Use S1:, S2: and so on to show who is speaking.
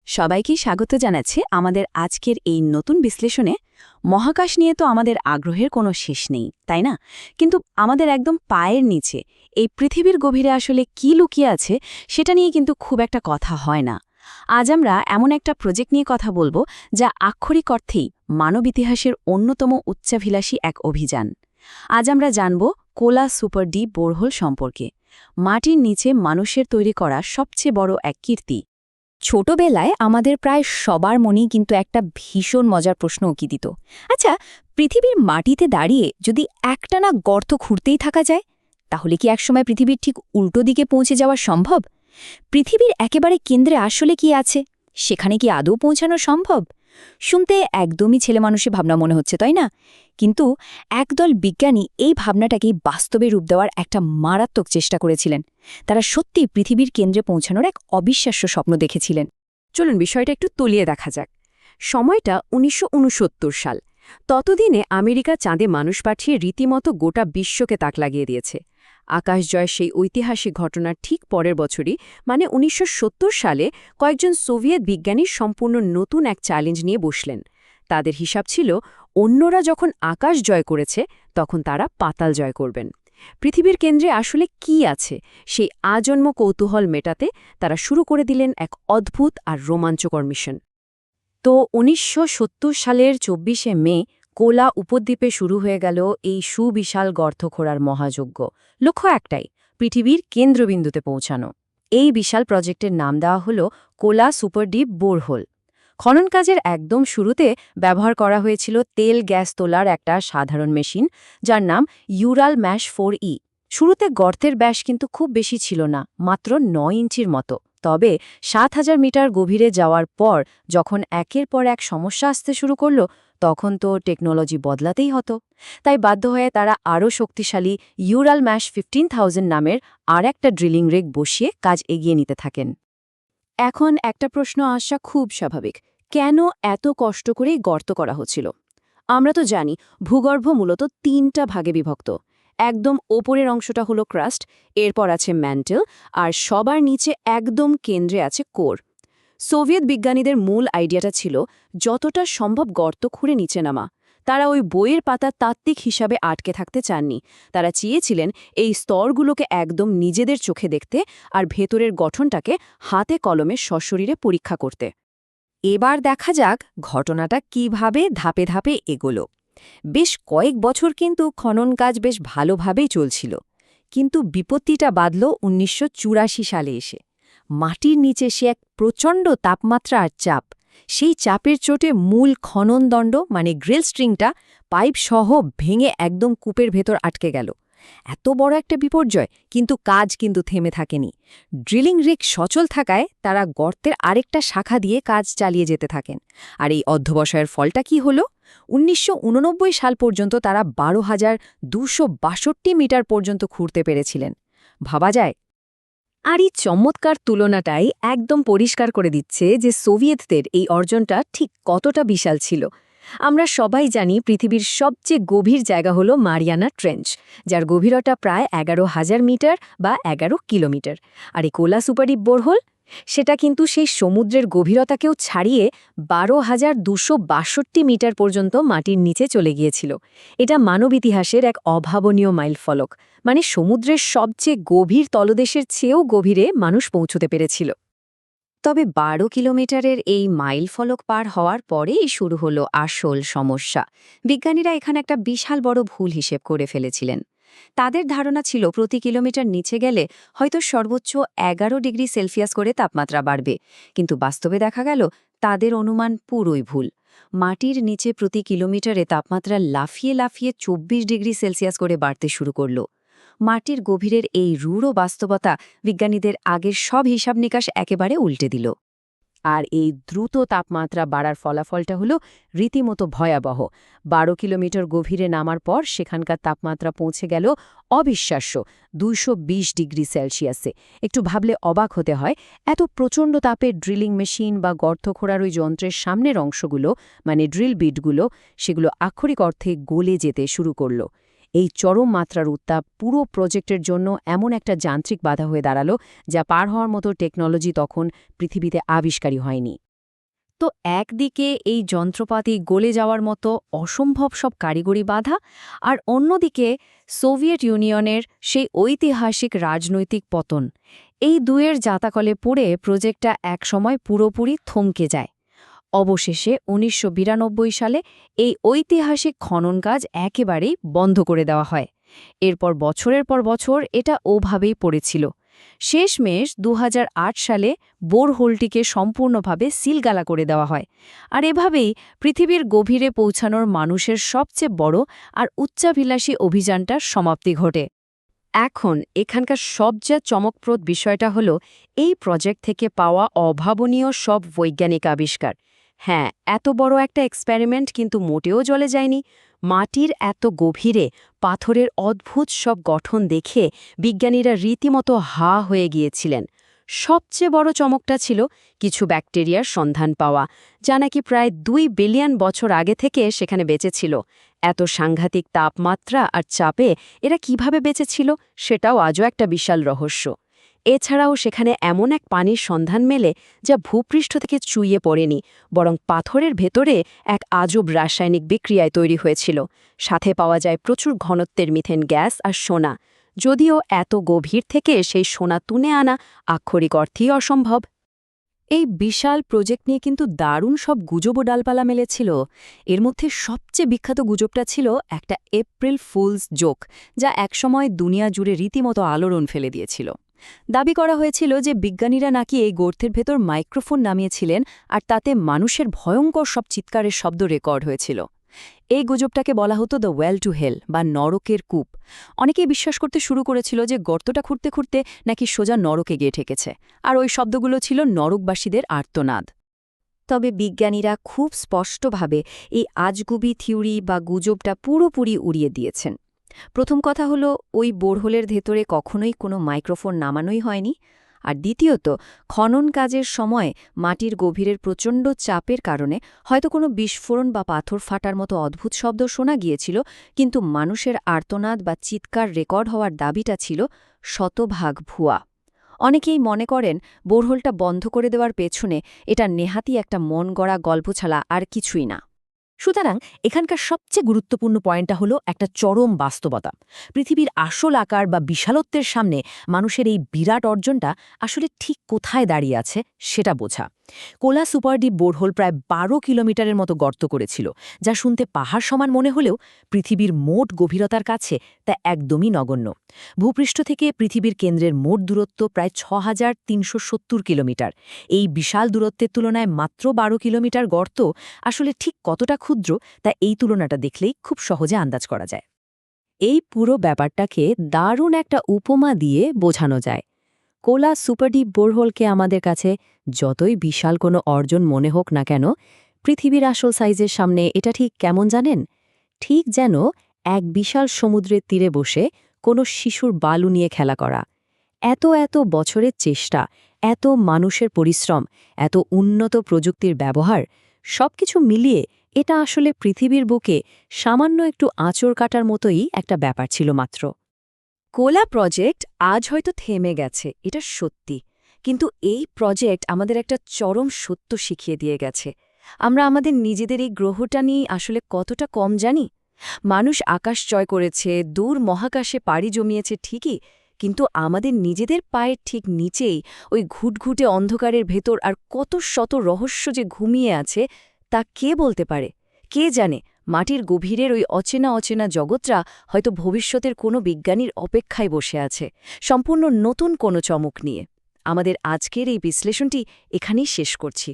S1: সবাইকে স্বাগত জানাচ্ছি আমাদের আজকের এই নতুন বিশ্লেষণে। মহাকাশ নিয়ে তো আমাদের আগ্রহের কোনো শেষ নেই, তাই না? কিন্তু আমাদের একদম পায়ের নিচে এই পৃথিবীর গভীরে আসলে কি লুকিয়ে আছে সেটা নিয়ে কিন্তু খুব একটা কথা হয় না। আজ আমরা এমন একটা প্রজেক্ট নিয়ে কথা বলবো যা আক্ষরিক অর্থেই মানব ইতিহাসের অন্যতম উচ্চাভিলাষী এক অভিযান। আজ আমরা জানব কোলা সুপার ডিপ বোরহোল সম্পর্কে, মাটির নিচে মানুষের তৈরি করা সবচেয়ে বড় এক কীর্তি।
S2: ছোটবেলায় আমাদের প্রায় সবার মনেই কিন্তু একটা ভীষণ মজার প্রশ্ন উকি দিত। আচ্ছা, পৃথিবীর মাটিতে দাঁড়িয়ে যদি একটানা গর্ত খুঁড়তেই থাকা যায়, তাহলে কি একসময় পৃথিবীর ঠিক উল্টো দিকে পৌঁছে যাওয়া সম্ভব? পৃথিবীর একেবারে কেন্দ্রে আসলে কি আছে, সেখানে কি আদৌ পৌঁছানো সম্ভব? শুনতে একদমই ছেলেমানুষী ভাবনা মনে হচ্ছে, তাই না? কিন্তু একদল বিজ্ঞানী এই ভাবনাটাকেই বাস্তবে রূপ দেওয়ার একটা মারাত্মক চেষ্টা করেছিলেন। তারা সত্যি পৃথিবীর কেন্দ্রে পৌঁছানোর এক অবিশ্বাস্য স্বপ্ন দেখেছিলেন।
S1: চলুন বিষয়টা একটু তলিয়ে দেখা যাক। সময়টা ১৯৬৯ সাল। ততদিনে আমেরিকা চাঁদে মানুষ পাঠিয়ে রীতিমতো গোটা বিশ্বকে তাক লাগিয়ে দিয়েছে। আকাশজয় সেই ঐতিহাসিক ঘটনার ঠিক পরের বছরই, মানে ১৯৭০ সালে, কয়েকজন সোভিয়েত বিজ্ঞানী সম্পূর্ণ নতুন এক চ্যালেঞ্জ নিয়ে বসলেন। তাদের হিসাব ছিল, অন্যরা যখন আকাশ জয় করেছে তখন তারা পাতাল জয় করবেন। পৃথিবীর কেন্দ্রে আসলে কি আছে সেই আজন্ম কৌতূহল মেটাতে তারা শুরু করে দিলেন এক অদ্ভুত আর রোমাঞ্চকর মিশন। তো ১৯৭০ সালের ২৪শে মে কোলা উপদ্বীপে শুরু হয়ে গেল এই সুবিশাল গর্ত খোঁড়ার মহাযজ্ঞ। লক্ষ্য একটাই, পৃথিবীর কেন্দ্রবিন্দুতে পৌঁছানো। এই বিশাল প্রজেক্টের নাম দেওয়া হল কোলা সুপার ডিপ বোরহোল। খনন কাজের একদম শুরুতে ব্যবহার করা হয়েছিল তেল গ্যাস তোলার একটা সাধারণ মেশিন, যার নাম ইউরাল ম্যাশ 4E। শুরুতে গর্তের ব্যাস কিন্তু খুব বেশি ছিল না, মাত্র ৯ ইঞ্চির মতো। তবে ৭,০০০ মিটার গভীরে যাওয়ার পর যখন একের পর এক সমস্যা আসতে শুরু করল, তখন তো টেকনোলজি বদলাতেই হতো। তাই বাধ্য হয়ে তারা আরও শক্তিশালী ইউরাল ম্যাশ 15,000 নামের আর একটা ড্রিলিং রিগ বসিয়ে কাজ এগিয়ে নিতে থাকেন। এখন একটা প্রশ্ন আসা খুব স্বাভাবিক, কেন এত কষ্ট করে গর্ত করা হচ্ছিল? আমরা তো জানি ভূগর্ভ মূলত ৩টা ভাগে বিভক্ত। একদম ওপরের অংশটা হলো ক্রাস্ট, এরপর আছে ম্যান্টেল, আর সবার নিচে একদম কেন্দ্রে আছে কোর। সোভিয়েত বিজ্ঞানীদের মূল আইডিয়াটা ছিল যতটা সম্ভব গর্ত খুঁড়ে নিচে নামা। তারা ওই বইয়ের পাতা তাত্ত্বিক হিসাবে আটকে থাকতে চাননি। তারা চেয়েছিলেন এই স্তরগুলোকে একদম নিজেদের চোখে দেখতে আর ভেতরের গঠনটাকে হাতে কলমে সশরীরে পরীক্ষা করতে।
S2: এবার দেখা যাক ঘটনাটা কিভাবে ধাপে ধাপে এগোলো। বেশ কয়েক বছর কিন্তু খনন কাজ বেশ ভালোভাবেই চলছিল। কিন্তু বিপত্তিটা বাধল ১৯৮৪ সালে এসে। মাটির নিচে সে এক প্রচণ্ড তাপমাত্রা আর চাপ। সেই চাপের চোটে মূল খননদণ্ড মানে গ্রিল স্ট্রিংটা পাইপ সহ ভেঙে একদম কূপের ভেতর আটকে গেল। এত বড় একটা বিপর্যয়, কিন্তু কাজ কিন্তু থেমে থাকেনি। ড্রিলিং রিগ সচল থাকায় তারা গর্তের আরেকটা শাখা দিয়ে কাজ চালিয়ে যেতে থাকেন। আর এই অধ্যবসায়ের ফলটা কি হলো? ১৯৮৯ সাল পর্যন্ত তারা ১২,২৬২ মিটার পর্যন্ত খুঁড়তে পেরেছিলেন। ভাবা যায়? আর এই চমৎকার তুলনাটাই একদম পরিষ্কার করে দিচ্ছে যে সোভিয়েতদের এই অর্জনটা ঠিক কতটা বিশাল ছিল। আমরা সবাই জানি পৃথিবীর সবচেয়ে গভীর জায়গা হলো মারিয়ানা ট্রেঞ্চ, যার গভীরতা প্রায় ১১,০০০ মিটার বা ১১ কিলোমিটার। আর এই কোলা সুপারডিপ বোরহোল, সেটা কিন্তু সেই সমুদ্রের গভীরতাকেও ছাড়িয়ে ১২,২৬২ মিটার পর্যন্ত মাটির নিচে চলে গিয়েছিল। এটা মানব ইতিহাসের এক অভাবনীয় মাইলফলক, মানে সমুদ্রের সবচেয়ে গভীর তলদেশের চেয়েও গভীরে মানুষ পৌঁছতে পেরেছিল। তবে ১২ কিলোমিটারের এই মাইল ফলক পার হওয়ার পরেই শুরু হলো আসল সমস্যা। বিজ্ঞানীরা এখানে একটা বিশাল বড় ভুল হিসেব করে ফেলেছিলেন। তাদের ধারণা ছিল প্রতি কিলোমিটার নিচে গেলে হয়তো সর্বোচ্চ ১১ ডিগ্রি সেলসিয়াস করে তাপমাত্রা বাড়বে, কিন্তু বাস্তবে দেখা গেল তাদের অনুমান পুরোই ভুল। মাটির নিচে প্রতি কিলোমিটারে তাপমাত্রা লাফিয়ে লাফিয়ে ২৪ ডিগ্রি সেলসিয়াস করে বাড়তে শুরু করল। মাটির গভীরের এই রূঢ় বাস্তবতা বিজ্ঞানীদের আগের সব হিসাব নিকাশ একেবারে উল্টে দিল। আর এই দ্রুত তাপমাত্রা বাড়ার ফলাফলটা হলো রীতিমতো ভয়াবহ। ১২ কিলোমিটার গভীরে নামার পর সেখানকার তাপমাত্রা পৌঁছে গেল অবিশ্বাস্য ২২০ ডিগ্রি সেলসিয়াসে। একটু ভাবলে অবাক হতে হয়, এত প্রচণ্ড তাপে ড্রিলিং মেশিন বা গর্ত খোঁড়ার ওই যন্ত্রের সামনের অংশগুলো, মানে ড্রিল বিটগুলো, সেগুলো আক্ষরিক অর্থে গলে যেতে শুরু করল। এই চরম মাত্রার উত্তাপ পুরো প্রজেক্টের জন্য এমন একটা যান্ত্রিক বাধা হয়ে দাঁড়ালো, যা পার হওয়ার মতো টেকনোলজি তখন পৃথিবীতে আবিষ্কারই হয়নি। তো একদিকে এই যন্ত্রপাতি গলে যাওয়ার মতো অসম্ভব সব কারিগরি বাধা, আর অন্যদিকে সোভিয়েত ইউনিয়নের সেই ঐতিহাসিক রাজনৈতিক পতন। এই দুয়ের জাতাকলে পড়ে প্রজেক্টটা একসময় পুরোপুরি থমকে যায়। অবশেষে ১৯৯২ সালে এই ঐতিহাসিক খনন কাজ একেবারেই বন্ধ করে দেওয়া হয়। এরপর বছরের পর বছর এটা ওভাবেই পড়েছিল। শেষমেশ ২০০৮ সালে বোরহোলটিকে সম্পূর্ণভাবে সিলগালা করে দেওয়া হয়। আর এভাবেই পৃথিবীর গভীরে পৌঁছানোর মানুষের সবচেয়ে বড় আর উচ্চাভিলাষী অভিযানটার সমাপ্তি ঘটে।
S1: এখন এখানকার সবচেয়ে চমকপ্রদ বিষয়টা হলো এই প্রজেক্ট থেকে পাওয়া অভাবনীয় সব বৈজ্ঞানিক আবিষ্কার। হ্যাঁ, এত বড় একটা এক্সপেরিমেন্ট কিন্তু মোটেও জলে যায়নি। মাটির এত গভীরে পাথরের অদ্ভুত সব গঠন দেখে বিজ্ঞানীরা রীতিমতো হা হয়ে গিয়েছিলেন। সবচেয়ে বড় চমকটা ছিল কিছু ব্যাকটেরিয়ার সন্ধান পাওয়া, যা নাকি প্রায় ২ বিলিয়ন বছর আগে থেকে সেখানে বেঁচে ছিল। এত সাংঘাতিক তাপমাত্রা আর চাপে এরা কিভাবে বেঁচে ছিল সেটাও আজও একটা বিশাল রহস্য। এছাড়াও সেখানে এমন এক পানির সন্ধান মেলে যা ভূপৃষ্ঠ থেকে চুইয়ে পড়েনি, বরং পাথরের ভেতরে এক আজব রাসায়নিক বিক্রিয়ায় তৈরি হয়েছিল। সাথে পাওয়া যায় প্রচুর ঘনত্বের মিথেন গ্যাস আর সোনা, যদিও এত গভীর থেকে সেই সোনা তুলে আনা আক্ষরিক অর্থেই অসম্ভব।
S2: এই বিশাল প্রজেক্ট নিয়ে কিন্তু দারুণ সব গুজবও ডালপালা মেলেছিল। এর মধ্যে সবচেয়ে বিখ্যাত গুজবটা ছিল একটা এপ্রিল ফুলস জোক, যা একসময় দুনিয়া জুড়ে রীতিমতো আলোড়ন ফেলে দিয়েছিল। দাবি করা হয়েছিল যে বিজ্ঞানীরা নাকি এই গর্তের ভেতর মাইক্রোফোন নামিয়েছিলেন, আর তাতে মানুষের ভয়ঙ্কর সব চিৎকারের শব্দ রেকর্ড হয়েছিল। এই গুজবটাকে বলা হতো দ্য ওয়েল টু হেল বা নরকের কূপ। অনেকেই বিশ্বাস করতে শুরু করেছিল যে গর্তটা খুঁড়তে খুঁড়তে নাকি সোজা নরকে গিয়ে ঠেকেছে, আর ওই শব্দগুলো ছিল নরকবাসীদের আর্তনাদ। তবে বিজ্ঞানীরা খুব স্পষ্টভাবে এই আজগুবি থিওরি বা গুজবটা পুরোপুরি উড়িয়ে দিয়েছেন। প্রথম কথা হলো, ওই বোরহোলের ভেতরে কখনোই কোনো মাইক্রোফোন নামানোই হয়নি। আর দ্বিতীয়ত, খনন কাজের সময় মাটির গভীরের প্রচণ্ড চাপের কারণে হয়তো কোনো বিস্ফোরণ বা পাথর ফাটার মতো অদ্ভুত শব্দ শোনা গিয়েছিল, কিন্তু মানুষের আর্তনাদ বা চিৎকার রেকর্ড হওয়ার দাবিটা ছিল শতভাগ ভুয়া। অনেকেই মনে করেন বোরহোলটা বন্ধ করে দেওয়ার পেছনে এটা নেহাতি একটা মন গড়া গল্প ছাড়া আর কিছুই না। সুতরাং এখানকার সবচেয়ে গুরুত্বপূর্ণ পয়েন্টটা হলো একটা চরম বাস্তবতা। পৃথিবীর আসল আকার বা বিশালত্বের সামনে মানুষের এই বিরাট অর্জনটা আসলে ঠিক কোথায় দাঁড়িয়ে আছে সেটা বোঝা। কোলা সুপারডিপ বোরহোল প্রায় ১২ কিলোমিটারের মতো গর্ত করেছিল, যা শুনতে পাহাড় সমান মনে হলেও পৃথিবীর মোট গভীরতার কাছে তা একদমই নগণ্য। ভূপৃষ্ঠ থেকে পৃথিবীর কেন্দ্রের মোট দূরত্ব প্রায় ৬,৩৭০ কিলোমিটার। এই বিশাল দূরত্বের তুলনায় মাত্র ১২ কিলোমিটার গর্ত আসলে ঠিক কতটা ক্ষুদ্র তা এই তুলনাটা দেখলেই খুব সহজে আন্দাজ করা যায়। এই পুরো ব্যাপারটাকে দারুণ একটা উপমা দিয়ে বোঝানো যায়। কোলা সুপারডিপ বোরহোলকে আমাদের কাছে যতই বিশাল কোনো অর্জন মনে হোক না কেন, পৃথিবীর আসল সাইজের সামনে এটা ঠিক কেমন জানেন? ঠিক যেন এক বিশাল সমুদ্রের তীরে বসে কোনো শিশুর বালু নিয়ে খেলা করা। এত এত বছরের চেষ্টা, এত মানুষের পরিশ্রম, এত উন্নত প্রযুক্তির ব্যবহার, সবকিছু মিলিয়ে এটা আসলে পৃথিবীর বুকে সামান্য একটু আঁচড় কাটার মতোই একটা ব্যাপার ছিল মাত্র।
S1: কোলা প্রজেক্ট আজ হয়তো থেমে গেছে, এটা সত্যি, কিন্তু এই প্রজেক্ট আমাদের একটা চরম সত্য শিখিয়ে দিয়ে গেছে। আমরা আমাদের নিজেদের এই গ্রহটা নিয়ে আসলে কতটা কম জানি। মানুষ আকাশ জয় করেছে, দূর মহাকাশে পাড়ি জমিয়েছে ঠিকই, কিন্তু আমাদের নিজেদের পায়ের ঠিক নিচেই ওই ঘুটঘুটে অন্ধকারের ভেতর আর কত শত রহস্য যে ঘুমিয়ে আছে তা কে বলতে পারে? কে জানে মাটির গভীরের ওই অচেনা অচেনা জগৎটা হয়তো ভবিষ্যতের কোনো বিজ্ঞানীর অপেক্ষায় বসে আছে, সম্পূর্ণ নতুন কোনো চমক নিয়ে। আমাদের আজকের এই বিশ্লেষণটি এখানেই শেষ করছি।